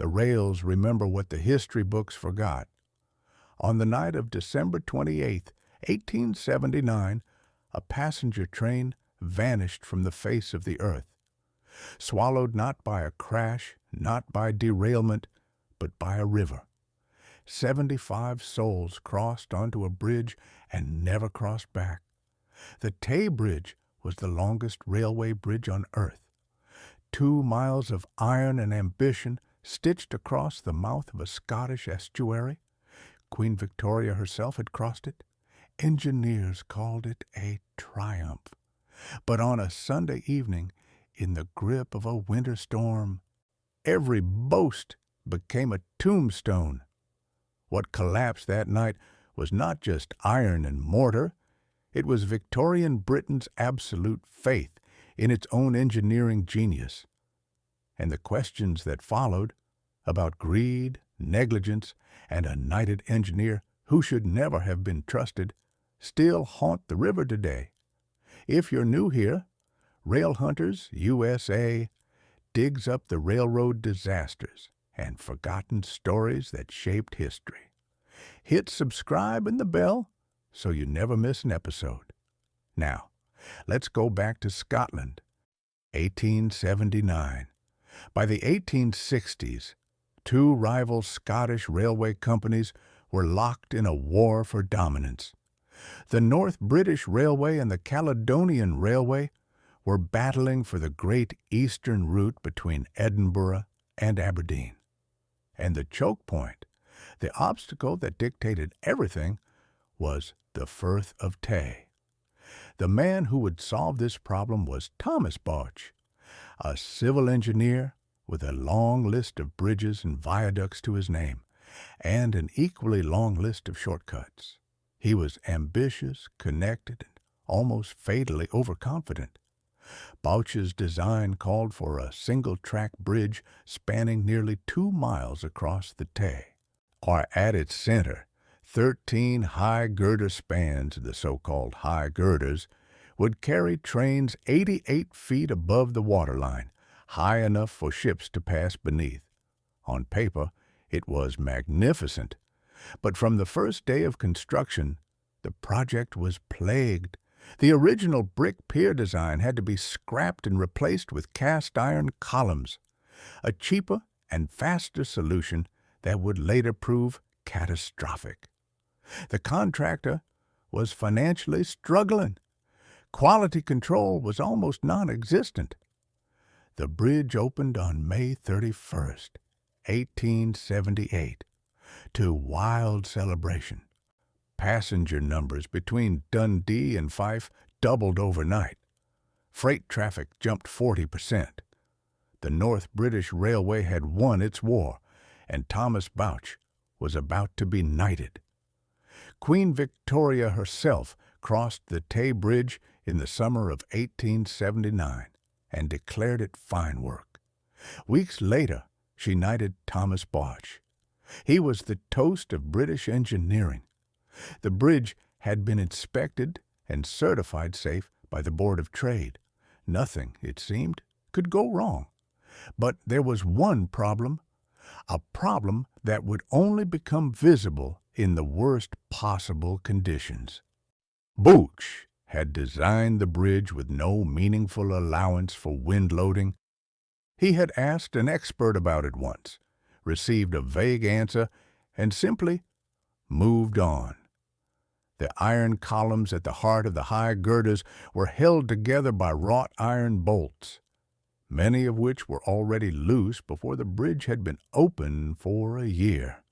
The rails remember what the history books forgot. On the night of December 28, 1879, a passenger train vanished from the face of the earth, swallowed not by a crash, not by derailment, but by a river. 75 souls crossed onto a bridge and never crossed back. The Tay Bridge was the longest railway bridge on earth. 2 miles of iron and ambition stitched across the mouth of a Scottish estuary. Queen Victoria herself had crossed it. Engineers called it a triumph. But on a Sunday evening, in the grip of a winter storm, every boast became a tombstone. What collapsed that night was not just iron and mortar. It was Victorian Britain's absolute faith in its own engineering genius. And the questions that followed about greed, negligence, and a knighted engineer who should never have been trusted still haunt the river today. If you're new here, Rail Hunters USA digs up the railroad disasters and forgotten stories that shaped history. Hit subscribe and the bell so you never miss an episode. Now, let's go back to Scotland, 1879. By the 1860s, 2 rival Scottish railway companies were locked in a war for dominance. The North British Railway and the Caledonian Railway were battling for the great eastern route between Edinburgh and Aberdeen. And the choke point, the obstacle that dictated everything, was the Firth of Tay. The man who would solve this problem was Thomas Bouch, a civil engineer with a long list of bridges and viaducts to his name, and an equally long list of shortcuts. He was ambitious, connected, and almost fatally overconfident. Bouch's design called for a single-track bridge spanning nearly 2 miles across the Tay. Or at its center, 13 high girder spans, the so-called high girders, would carry trains 88 feet above the waterline, high enough for ships to pass beneath. On paper, it was magnificent. But from the first day of construction, the project was plagued. The original brick pier design had to be scrapped and replaced with cast iron columns, a cheaper and faster solution that would later prove catastrophic. The contractor was financially struggling. Quality control was almost non-existent. The bridge opened on May 31st, 1878, to wild celebration. Passenger numbers between Dundee and Fife doubled overnight. Freight traffic jumped 40%. The North British Railway had won its war, and Thomas Bouch was about to be knighted. Queen Victoria herself crossed the Tay Bridge in the summer of 1879 and declared it fine work. Weeks later, she knighted Thomas Bouch. He was the toast of British engineering. The bridge had been inspected and certified safe by the Board of Trade. Nothing, it seemed, could go wrong. But there was one problem, a problem that would only become visible in the worst possible conditions. Bouch had designed the bridge with no meaningful allowance for wind loading. He had asked an expert about it once, received a vague answer, and simply moved on. The iron columns at the heart of the high girders were held together by wrought iron bolts, many of which were already loose before the bridge had been open for a year.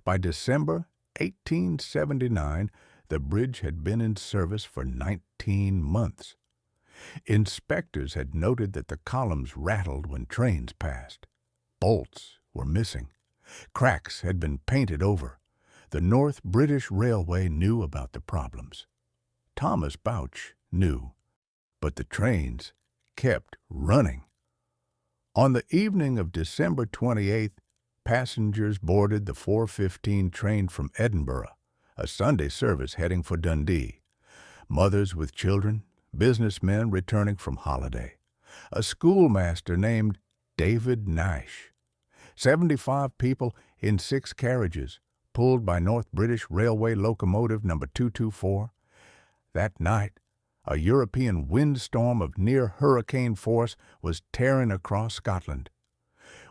By December 1879, the bridge had been in service for 19 months. Inspectors had noted that the columns rattled when trains passed. Bolts were missing. Cracks had been painted over. The North British Railway knew about the problems. Thomas Bouch knew, but the trains kept running. On the evening of December 28th, passengers boarded the 4:15 train from Edinburgh, a Sunday service heading for Dundee. Mothers with children, businessmen returning from holiday, a schoolmaster named David Nash. 75 people in 6 carriages, pulled by North British Railway locomotive number 224. That night, a European windstorm of near hurricane force was tearing across Scotland.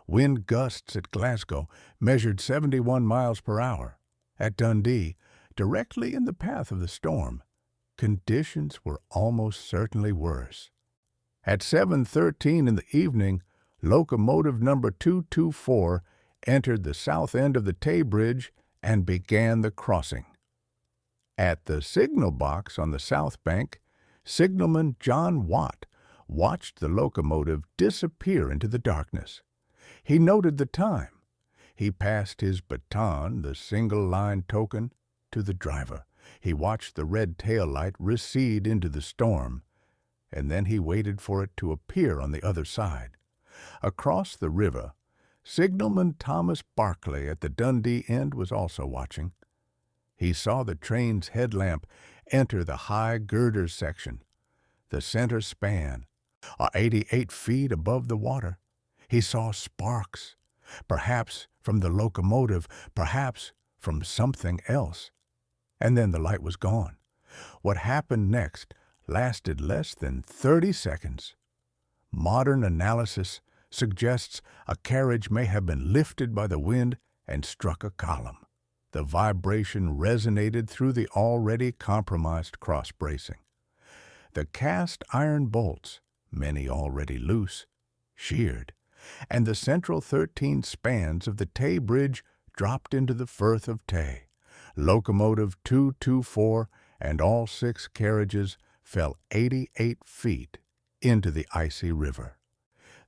Wind gusts at Glasgow measured 71 miles per hour. At Dundee, directly in the path of the storm, conditions were almost certainly worse. At 7:13 in the evening, locomotive number 224 entered the south end of the Tay Bridge and began the crossing. At the signal box on the south bank, signalman John Watt watched the locomotive disappear into the darkness. He noted the time. He passed his baton, the single-line token, to the driver. He watched the red tail light recede into the storm, and then he waited for it to appear on the other side. Across the river, signalman Thomas Barclay at the Dundee end was also watching. He saw the train's headlamp enter the high girder section, the center span, 88 feet above the water. He saw sparks, perhaps from the locomotive, perhaps from something else. And then the light was gone. What happened next lasted less than 30 seconds. Modern analysis suggests a carriage may have been lifted by the wind and struck a column. The vibration resonated through the already compromised cross-bracing. The cast iron bolts, many already loose, sheared, and the central 13 spans of the Tay Bridge dropped into the Firth of Tay. Locomotive 224 and all 6 carriages fell 88 feet into the icy river.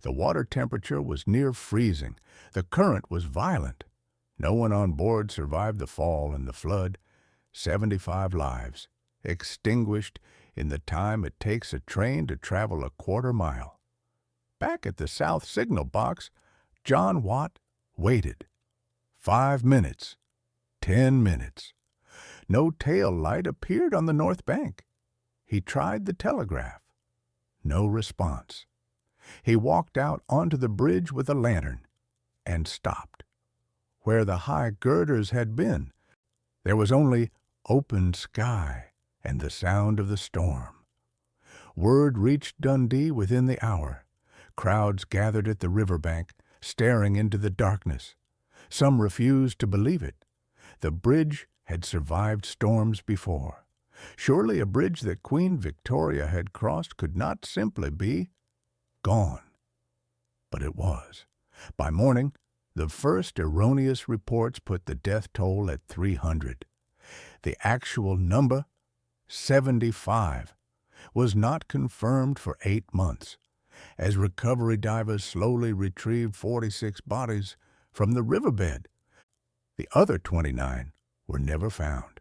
The water temperature was near freezing. The current was violent. No one on board survived the fall and the flood. 75 lives extinguished in the time it takes a train to travel a quarter mile. Back at the south signal box, John Watt waited. 5 minutes. 10 minutes. No tail light appeared on the north bank. He tried the telegraph. No response. He walked out onto the bridge with a lantern and stopped. Where the high girders had been, there was only open sky and the sound of the storm. Word reached Dundee within the hour. Crowds gathered at the riverbank, staring into the darkness. Some refused to believe it. The bridge had survived storms before. Surely a bridge that Queen Victoria had crossed could not simply be gone. But it was. By morning, the first erroneous reports put the death toll at 300. The actual number, 75, was not confirmed for 8 months, as recovery divers slowly retrieved 46 bodies from the riverbed. The other 29 were never found.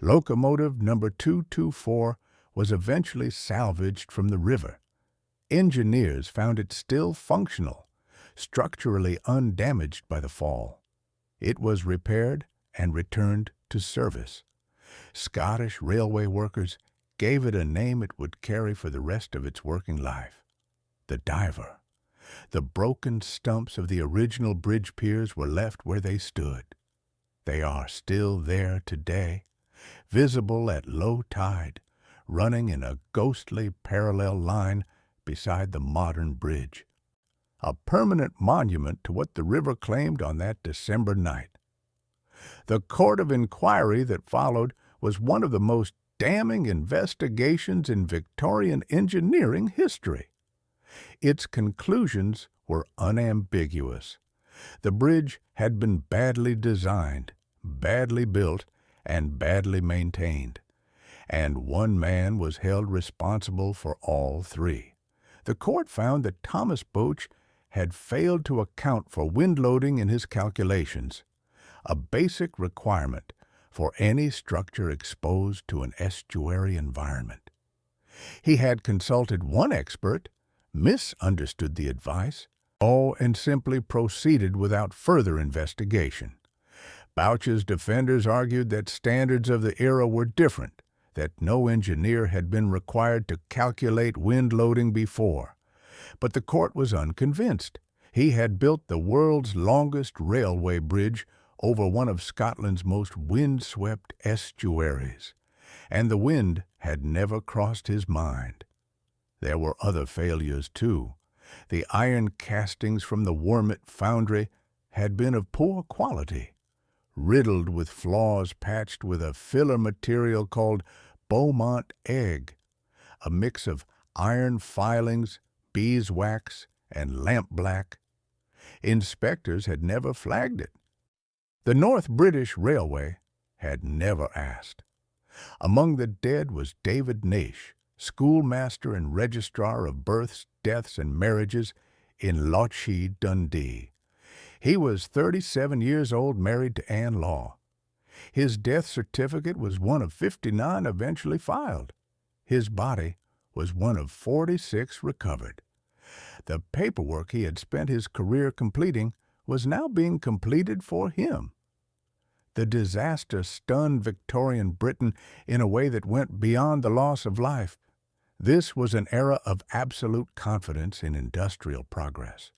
Locomotive number 224 was eventually salvaged from the river. Engineers found it still functional, structurally undamaged by the fall. It was repaired and returned to service. Scottish railway workers gave it a name it would carry for the rest of its working life: the Diver. The broken stumps of the original bridge piers were left where they stood. They are still there today, visible at low tide, running in a ghostly parallel line beside the modern bridge, a permanent monument to what the river claimed on that December night. The court of inquiry that followed was one of the most damning investigations in Victorian engineering history. Its conclusions were unambiguous. The bridge had been badly designed, badly built, and badly maintained, and one man was held responsible for all 3. The court found that Thomas Bouch had failed to account for wind loading in his calculations, a basic requirement for any structure exposed to an estuary environment. He had consulted one expert, misunderstood the advice, and simply proceeded without further investigation. Bouch's defenders argued that standards of the era were different, that no engineer had been required to calculate wind loading before. But the court was unconvinced. He had built the world's longest railway bridge over one of Scotland's most wind-swept estuaries, and the wind had never crossed his mind. There were other failures, too. The iron castings from the Wormit foundry had been of poor quality, riddled with flaws patched with a filler material called Beaumont egg, a mix of iron filings, beeswax, and lampblack. Inspectors had never flagged it. The North British Railway had never asked. Among the dead was David Naish, schoolmaster and registrar of births, deaths, and marriages in Lochee, Dundee. He was 37 years old, married to Anne Law. His death certificate was one of 59 eventually filed. His body was one of 46 recovered. The paperwork he had spent his career completing was now being completed for him. The disaster stunned Victorian Britain in a way that went beyond the loss of life. This was an era of absolute confidence in industrial progress.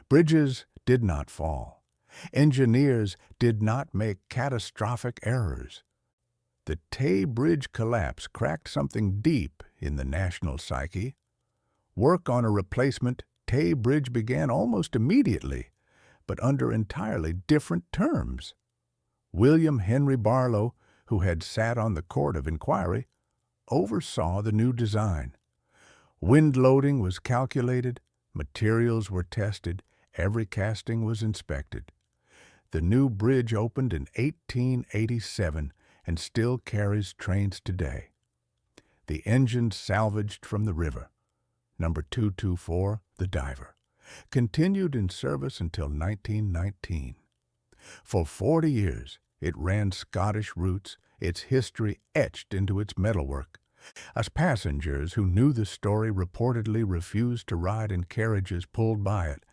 Bridges did not fall. Engineers did not make catastrophic errors. The Tay Bridge collapse cracked something deep in the national psyche. Work on a replacement Tay Bridge began almost immediately, but under entirely different terms. William Henry Barlow, who had sat on the Court of Inquiry, oversaw the new design. Wind loading was calculated, materials were tested, every casting was inspected. The new bridge opened in 1887 and still carries trains today. The engine salvaged from the river, number 224, the Diver, continued in service until 1919. For 40 years, it ran Scottish routes, its history etched into its metalwork. As passengers who knew the story reportedly refused to ride in carriages pulled by it.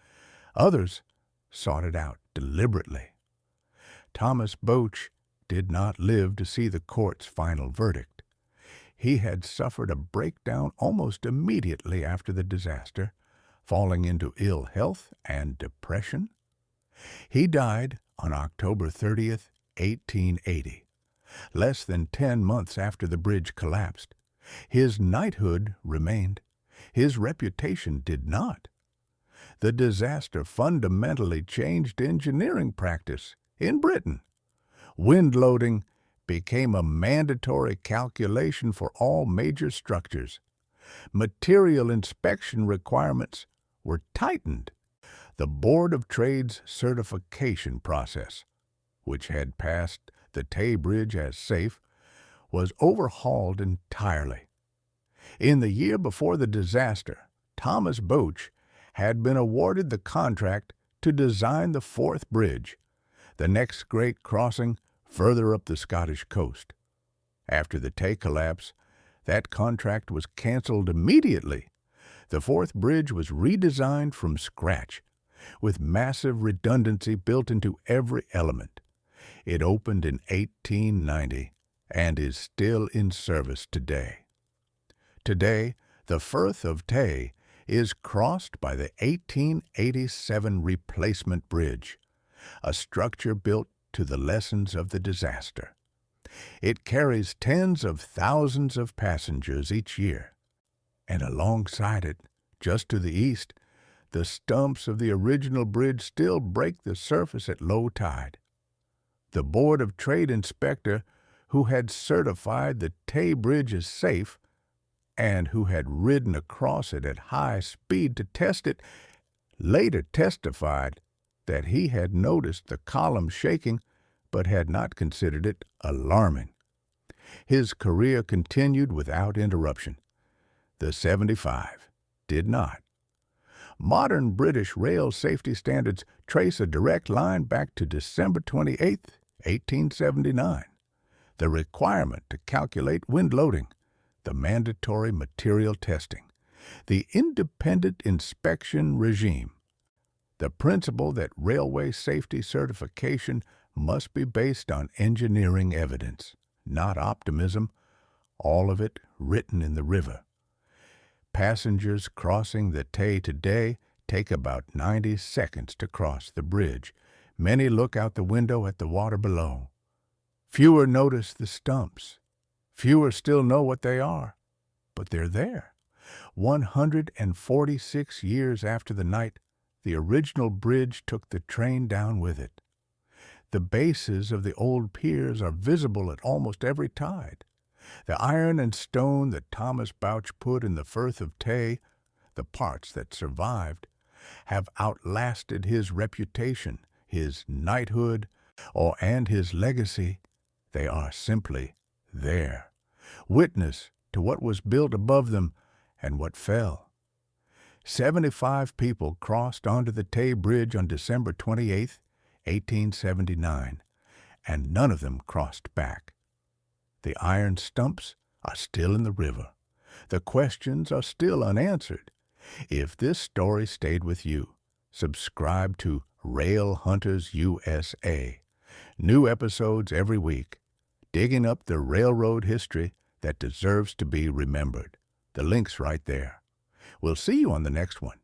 Others sought it out deliberately. Thomas Bouch did not live to see the court's final verdict. He had suffered a breakdown almost immediately after the disaster, falling into ill health and depression. He died on October 30th, 1880, less than 10 months after the bridge collapsed. His knighthood remained. His reputation did not. The disaster fundamentally changed engineering practice in Britain. Wind loading became a mandatory calculation for all major structures. Material inspection requirements were tightened. The Board of Trade's certification process, which had passed the Tay Bridge as safe, was overhauled entirely. In the year before the disaster, Thomas Bouch had been awarded the contract to design the Forth Bridge, the next great crossing further up the Scottish coast. After the Tay collapse, that contract was cancelled immediately. The Forth Bridge was redesigned from scratch, with massive redundancy built into every element. It opened in 1890 and is still in service today. Today, the Firth of Tay is crossed by the 1887 replacement bridge, a structure built to the lessons of the disaster. It carries tens of thousands of passengers each year, and alongside it, just to the east, the stumps of the original bridge still break the surface at low tide. The Board of Trade inspector who had certified the Tay Bridge as safe and who had ridden across it at high speed to test it, later testified that he had noticed the column shaking but had not considered it alarming. His career continued without interruption. The 75 did not. Modern British rail safety standards trace a direct line back to December 28, 1879. The requirement to calculate wind loading, the mandatory material testing, the independent inspection regime, the principle that railway safety certification must be based on engineering evidence, not optimism, all of it written in the river. Passengers crossing the Tay today take about 90 seconds to cross the bridge. Many look out the window at the water below. Fewer notice the stumps. Fewer still know what they are, but they're there. 146 years after the night the original bridge took the train down with it. The bases of the old piers are visible at almost every tide. The iron and stone that Thomas Bouch put in the Firth of Tay, the parts that survived, have outlasted his reputation, his knighthood, and his legacy. They are simply there, witness to what was built above them and what fell. 75 people crossed onto the Tay Bridge on December 28, 1879, and none of them crossed back. The iron stumps are still in the river. The questions are still unanswered. If this story stayed with you, subscribe to Rail Hunters USA. New episodes every week, digging up the railroad history that deserves to be remembered. The link's right there. We'll see you on the next one.